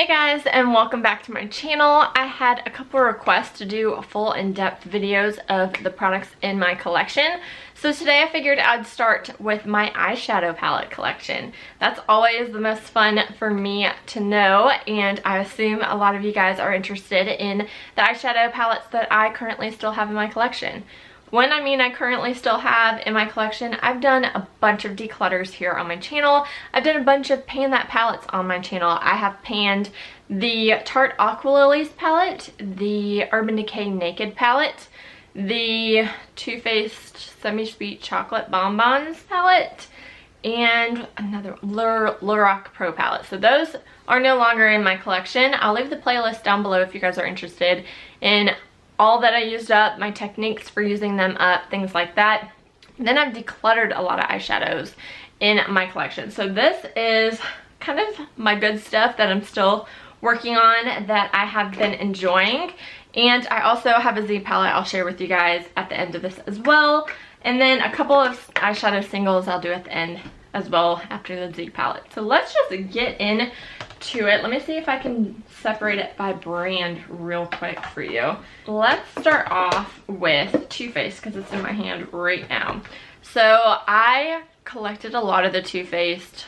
Hey guys, and welcome back to my channel. I had a couple requests to do full in-depth videos of the products in my collection. So today I figured I'd start with my eyeshadow palette collection. That's always the most fun for me to know, and I assume a lot of you guys are interested in the eyeshadow palettes that I currently still have in my collection. When I mean I currently still have in my collection, I've done a bunch of declutters here on my channel. I've done a bunch of pan that palettes on my channel. I have panned the Tarte Aqua Lilies palette, the Urban Decay Naked palette, the Too Faced Semi-Sweet Chocolate Bonbons palette, and another Lorac Pro palette. So those are no longer in my collection. I'll leave the playlist down below if you guys are interested in all that I used up, my techniques for using them up, things like that. Then I've decluttered a lot of eyeshadows in my collection. So this is kind of my good stuff that I'm still working on that I have been enjoying. And I also have a Z palette I'll share with you guys at the end of this as well. And then a couple of eyeshadow singles I'll do at the end as well after the Z palette. So let's just get into it. Let me see if I can separate it by brand real quick for you. Let's start off with Too Faced because it's in my hand right now. So I collected a lot of the Too Faced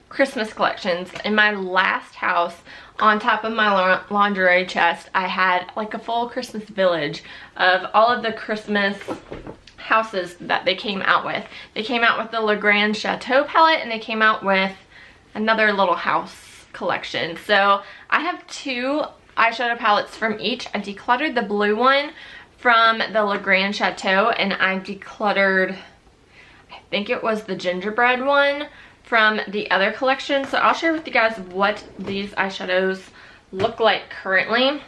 Christmas collections. In my last house, on top of my lingerie chest, I had like a full Christmas village of all of the Christmas houses that they came out with. They came out with the Grande Chatou palette, and they came out with another little house collection. So I have two eyeshadow palettes from each. I decluttered the blue one from the Grande Chatou, and I decluttered, I think it was the gingerbread one from the other collection. So I'll share with you guys what these eyeshadows look like currently.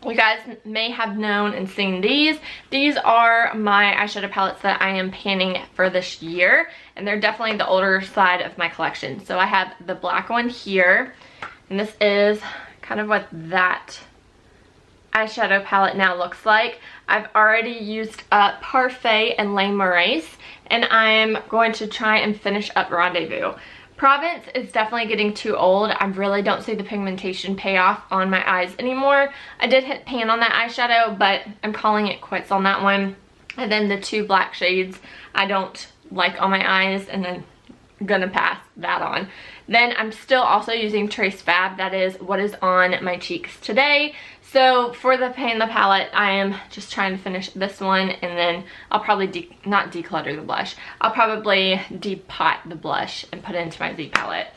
You guys may have known and seen these. These are my eyeshadow palettes that I am panning for this year, and they're definitely the older side of my collection. So I have the black one here, and this is kind of what that eyeshadow palette now looks like. I've already used up Parfait and Les Moraes, and I'm going to try and finish up Rendezvous. Provence is definitely getting too old. I really don't see the pigmentation payoff on my eyes anymore. I did hit pan on that eyeshadow, but I'm calling it quits on that one. And then the two black shades I don't like on my eyes, and then I'm gonna pass that on. Then I'm still also using Trace Fab. That is what is on my cheeks today. So for the pan the palette, I am just trying to finish this one, and then I'll probably not declutter the blush. I'll probably depot the blush and put it into my Z palette,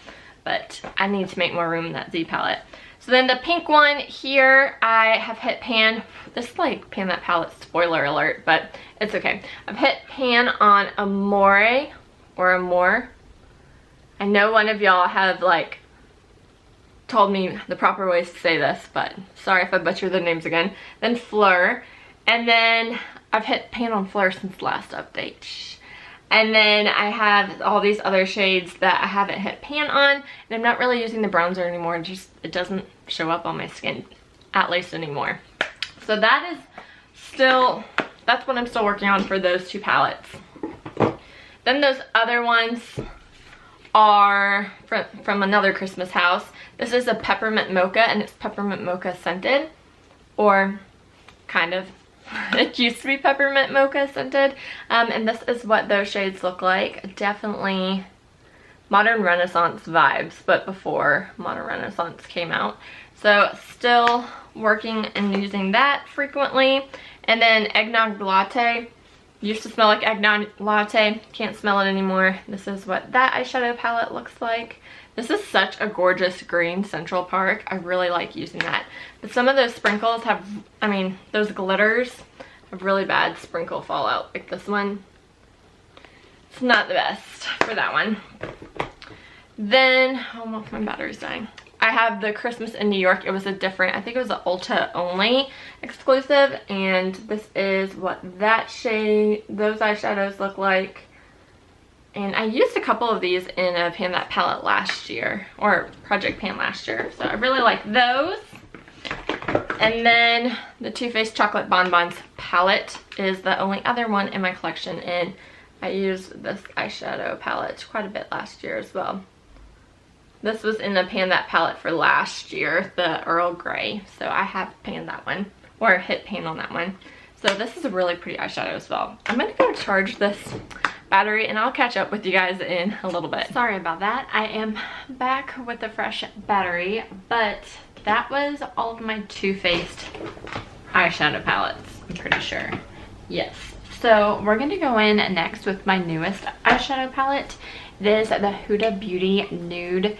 but I need to make more room in that Z palette. So then the pink one here, I have hit pan. This is like pan that palette, spoiler alert, but it's okay. I've hit pan on Amore or Amore. I know one of y'all have like told me the proper ways to say this, but sorry if I butcher the names again. Then Fleur, and then I've hit pan on Fleur since last update. And then I have all these other shades that I haven't hit pan on, and I'm not really using the bronzer anymore. It doesn't show up on my skin, at least anymore. So that is still, that's what I'm still working on for those two palettes. Then those other ones are from another Christmas house. This is a peppermint mocha, and it's peppermint mocha scented, or kind of. It used to be peppermint mocha scented, and this is what those shades look like. Definitely modern renaissance vibes, but before modern renaissance came out. So still working and using that frequently. And then eggnog latte. Used to smell like eggnog latte, can't smell it anymore. This is what that eyeshadow palette looks like. This is such a gorgeous green Central Park. I really like using that. But some of those sprinkles have, I mean, those glitters have really bad sprinkle fallout. Like this one, it's not the best for that one. Then, oh my battery's dying. I have the Christmas in New York. It was a different, I think it was an Ulta only exclusive, and this is what that shade, those eyeshadows look like. And I used a couple of these in a pan that palette last year, or project pan last year, so I really like those. And then the Too Faced Chocolate Bonbons palette is the only other one in my collection, and I used this eyeshadow palette quite a bit last year as well. This was in the Pan That palette for last year, the Earl Grey. So I have panned that one, or hit pan on that one. So this is a really pretty eyeshadow as well. I'm gonna go charge this battery and I'll catch up with you guys in a little bit. Sorry about that. I am back with a fresh battery, but that was all of my Too Faced eyeshadow palettes, I'm pretty sure. Yes. So we're gonna go in next with my newest eyeshadow palette. It is the Huda Beauty Nude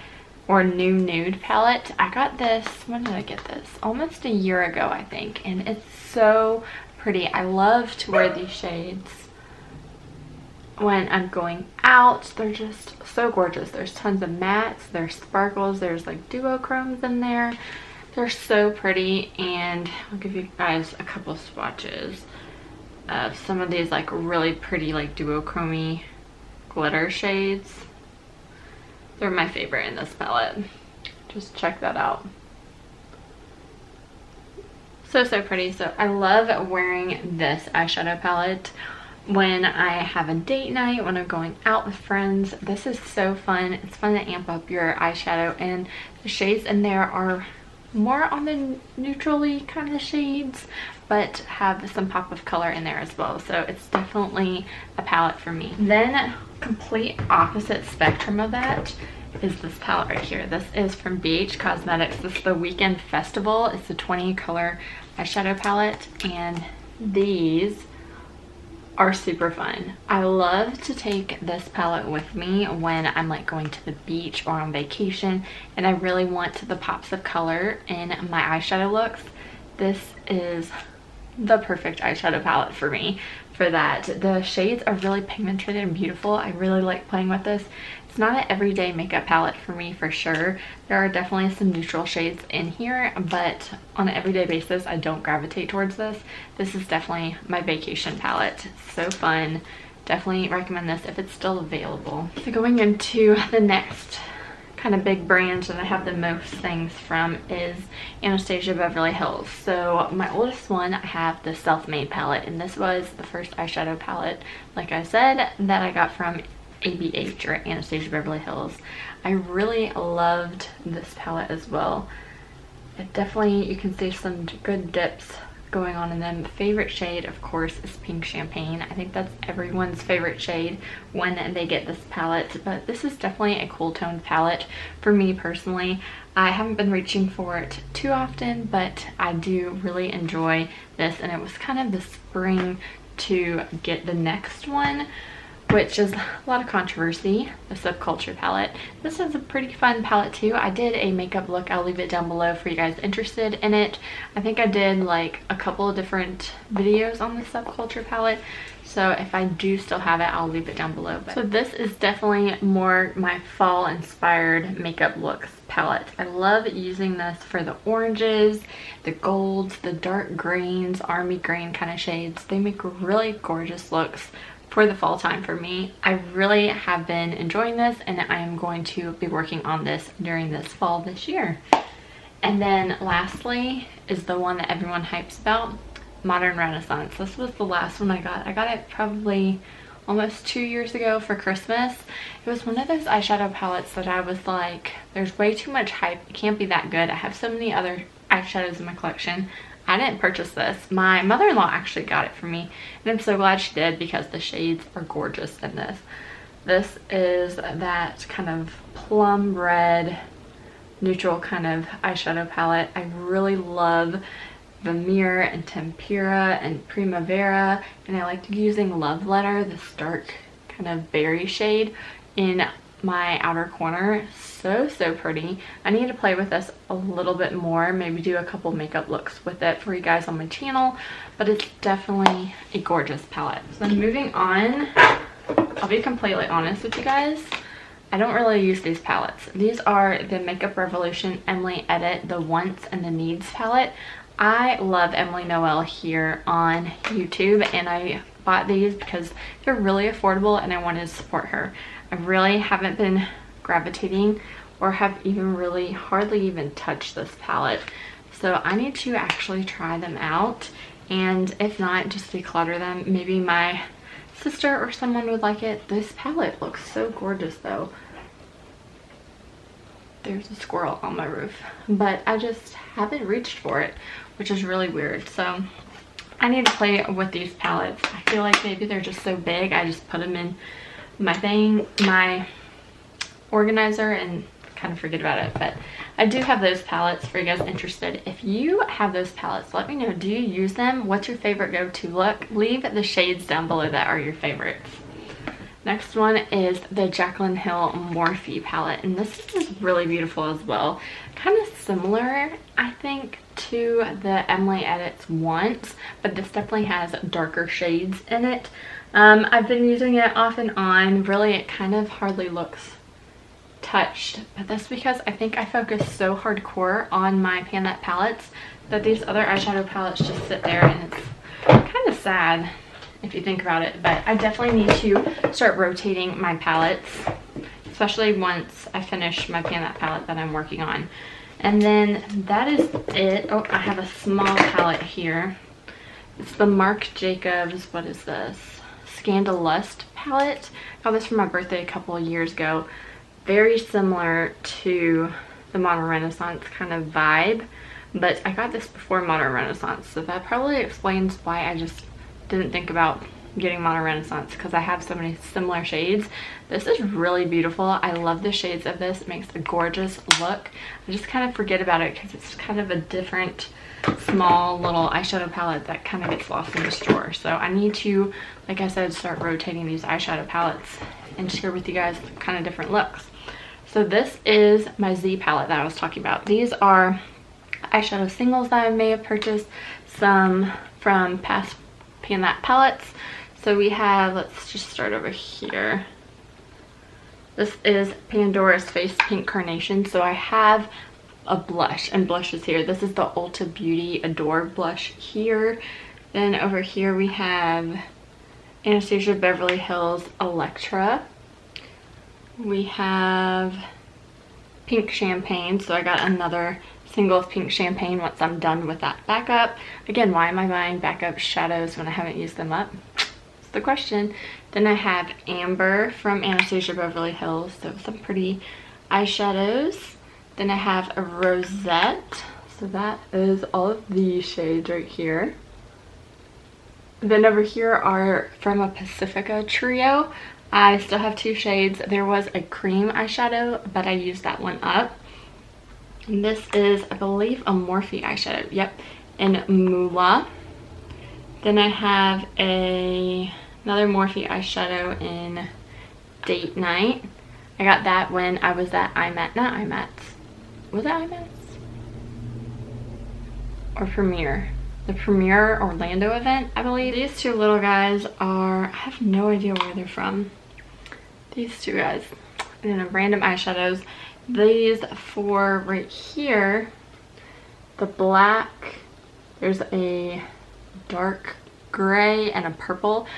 or New Nude palette. I got this, when did I get this? Almost a year ago, I think, and it's so pretty. I love to wear these shades when I'm going out. They're just so gorgeous. There's tons of mattes, there's sparkles, there's like duochromes in there. They're so pretty, and I'll give you guys a couple swatches of some of these like really pretty like duochromy glitter shades. They're my favorite in this palette. Just check that out. So pretty. So I love wearing this eyeshadow palette when I have a date night, when I'm going out with friends. This is so fun. It's fun to amp up your eyeshadow, and the shades in there are more on the neutrally kind of shades, but have some pop of color in there as well. So it's definitely a palette for me. Then complete opposite spectrum of that is this palette right here. This is from BH Cosmetics. This is the Weekend Festival. It's a 20 color eyeshadow palette, and these are super fun. I love to take this palette with me when I'm like going to the beach or on vacation and I really want the pops of color in my eyeshadow looks. This is the perfect eyeshadow palette for me for that. The shades are really pigmented and beautiful. I really like playing with this. It's not an everyday makeup palette for me for sure. There are definitely some neutral shades in here, but on an everyday basis, I don't gravitate towards this. This is definitely my vacation palette. So fun. Definitely recommend this if it's still available. So going into the next kind of big brand that I have the most things from is Anastasia Beverly Hills. So my oldest one, I have the Self-Made palette, and this was the first eyeshadow palette, like I said, that I got from ABH or Anastasia Beverly Hills. I really loved this palette as well. It definitely, you can see some good dips going on in them. Favorite shade, of course, is Pink Champagne. I think that's everyone's favorite shade when they get this palette, but this is definitely a cool toned palette for me personally. I haven't been reaching for it too often, but I do really enjoy this, and it was kind of the spring to get the next one, which is a lot of controversy, the Subculture palette. This is a pretty fun palette too. I did a makeup look. I'll leave it down below for you guys interested in it. I think I did like a couple of different videos on the Subculture palette. So if I do still have it, I'll leave it down below. So this is definitely more my fall inspired makeup looks palette. I love using this for the oranges, the golds, the dark greens, army green kind of shades. They make really gorgeous looks for the fall time for me. I really have been enjoying this, and I am going to be working on this during this fall this year. And then lastly is the one that everyone hypes about, Modern Renaissance. This was the last one I got. I got it probably almost 2 years ago for Christmas. It was one of those eyeshadow palettes that I was like, there's way too much hype. It can't be that good. I have so many other eyeshadows in my collection. I didn't purchase this. My mother-in-law actually got it for me, and I'm so glad she did because the shades are gorgeous in this. This is that kind of plum red neutral kind of eyeshadow palette. I really love Vermeer and Tempera and Primavera, and I liked using Love Letter, this dark kind of berry shade, in my outer corner. So pretty. I need to play with this a little bit more, maybe do a couple makeup looks with it for you guys on my channel, but it's definitely a gorgeous palette. So moving on, I'll be completely honest with you guys, I don't really use these palettes. These are the Makeup Revolution Emily Edit, the Wants and the Needs palette. I love Emily Noel here on YouTube, and I bought these because they're really affordable and I wanted to support her. I really haven't been gravitating or have even really hardly even touched this palette, so I need to actually try them out, and if not, just declutter them. Maybe my sister or someone would like it. This palette looks so gorgeous though. there's a squirrel on my roof, but I just haven't reached for it, which is really weird. So I need to play with these palettes. I feel like maybe they're just so big, I just put them in my organizer and kind of forget about it. But I do have those palettes for you guys interested. If you have those palettes, let me know. Do you use them? What's your favorite go-to look? Leave the shades down below that are your favorites. Next one is the Jaclyn Hill Morphe palette, and this is really beautiful as well. Kind of similar, I think, to the Emily Edits Once, but this definitely has darker shades in it. I've been using it off and on. Really, it kind of hardly looks touched, but that's because I think I focus so hardcore on my Palette palettes that these other eyeshadow palettes just sit there, and it's kind of sad if you think about it. But I definitely need to start rotating my palettes, especially once I finish my Palette palette that I'm working on. And then that is it. Oh, I have a small palette here. It's the Marc Jacobs, what is this? Scandalust palette. I got this for my birthday a couple of years ago. Very similar to the Modern Renaissance kind of vibe, but I got this before Modern Renaissance, so that probably explains why I just didn't think about getting Modern Renaissance, because I have so many similar shades. This is really beautiful. I love the shades of this. It makes a gorgeous look. I just kind of forget about it because it's kind of a different small little eyeshadow palette that kind of gets lost in this drawer. So I need to, like I said, start rotating these eyeshadow palettes and share with you guys kind of different looks. So this is my Z palette that I was talking about. These are eyeshadow singles that I may have purchased, some from past Palette palettes. So we have, let's just start over here. This is Pandora's Face Pink Carnation. So I have a blush, and blush is here. This is the Ulta Beauty Adore blush here. Then over here we have Anastasia Beverly Hills Electra. We have Pink Champagne. So I got another single of Pink Champagne once I'm done with that backup. Again, why am I buying backup shadows when I haven't used them up? That's the question. Then I have Amber from Anastasia Beverly Hills. So some pretty eyeshadows. Then I have a Rosette. So that is all of these shades right here. Then over here are from a Pacifica trio. I still have two shades. There was a cream eyeshadow, but I used that one up. And this is, I believe, a Morphe eyeshadow. Yep, in Moolah. Then I have another Morphe eyeshadow in Date Night. I got that when I was at not IMATS. Was it IMATS? Or Premiere? The Premiere Orlando event, I believe. These two little guys are, I have no idea where they're from. These two guys. And then random eyeshadows. These four right here, the black, there's a dark gray and a purple,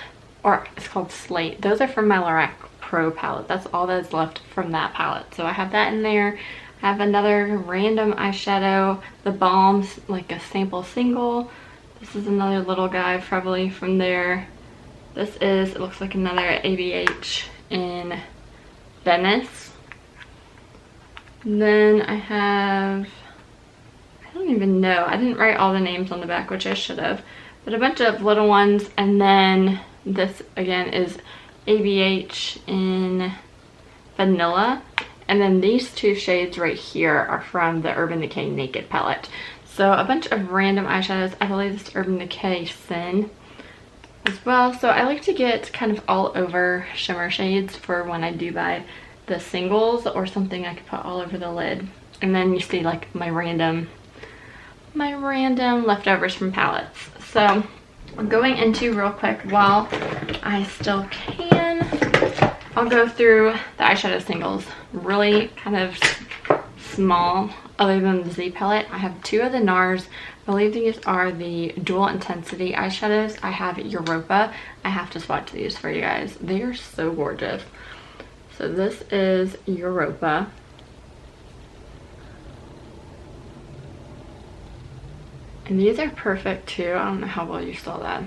or it's called Slate. Those are from my Lorac Pro palette. That's all that's left from that palette. So I have that in there. I have another random eyeshadow, the Balms, like a sample single. This is another little guy probably from there. This is, it looks like another ABH in Venice. Then I have, I don't even know, I didn't write all the names on the back, which I should have, but a bunch of little ones. And then this again is ABH in Vanilla. And then these two shades right here are from the Urban Decay Naked palette. So a bunch of random eyeshadows. I believe this is Urban Decay Sin as well. So I like to get kind of all over shimmer shades for when I do buy the singles, or something I could put all over the lid. And then you see like my random leftovers from palettes. So I'm going into real quick while I still can. I'll go through the eyeshadow singles really kind of small, other than the Z palette. I have two of the NARS. I believe these are the Dual Intensity eyeshadows. I have Europa. I have to swatch these for you guys. They are so gorgeous. So this is Europa. And these are perfect too. I don't know how well you saw that.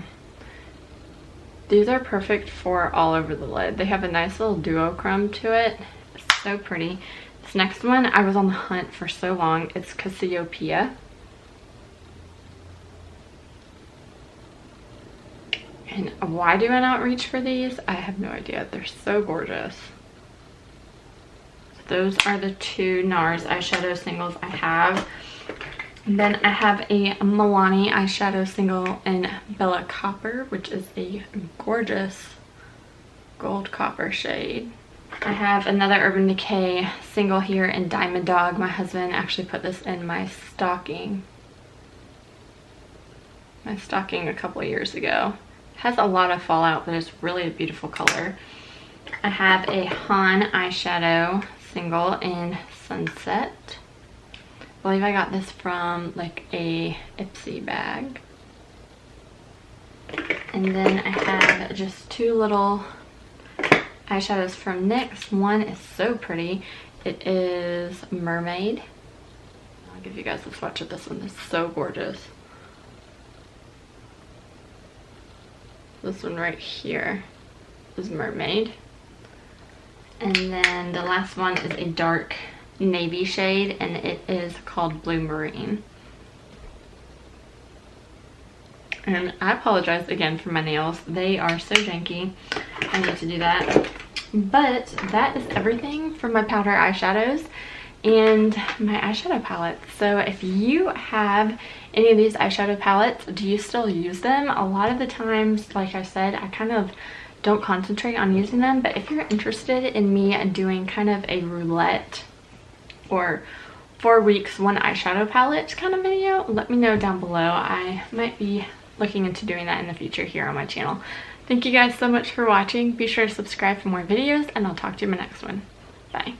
These are perfect for all over the lid. They have a nice little duochrome to it. It's so pretty. This next one, I was on the hunt for so long. It's Cassiopeia. And why do I not reach for these? I have no idea. They're so gorgeous. So those are the two NARS eyeshadow singles I have. And then I have a Milani eyeshadow single in Bella Copper, which is a gorgeous gold copper shade. I have another Urban Decay single here in Diamond Dog. My husband actually put this in my stocking. A couple of years ago. It has a lot of fallout, but it's really a beautiful color. I have a Han eyeshadow single in Sunset. I believe I got this from like a Ipsy bag. And then I have just two little eyeshadows from NYX. One is so pretty. It is Mermaid. I'll give you guys a swatch of this one. It's so gorgeous. This one right here is Mermaid. And then the last one is a dark navy shade, and it is called Blue Marine. And I apologize again for my nails. They are so janky. I need to do that. But that is everything for my powder eyeshadows and my eyeshadow palettes. So if you have any of these eyeshadow palettes, do you still use them? A lot of the times, like I said, I kind of don't concentrate on using them. But if you're interested in me doing kind of a roulette or 4 weeks, 1 eyeshadow palette kind of video, let me know down below. I might be looking into doing that in the future here on my channel. Thank you guys so much for watching. Be sure to subscribe for more videos, and I'll talk to you in my next one. Bye.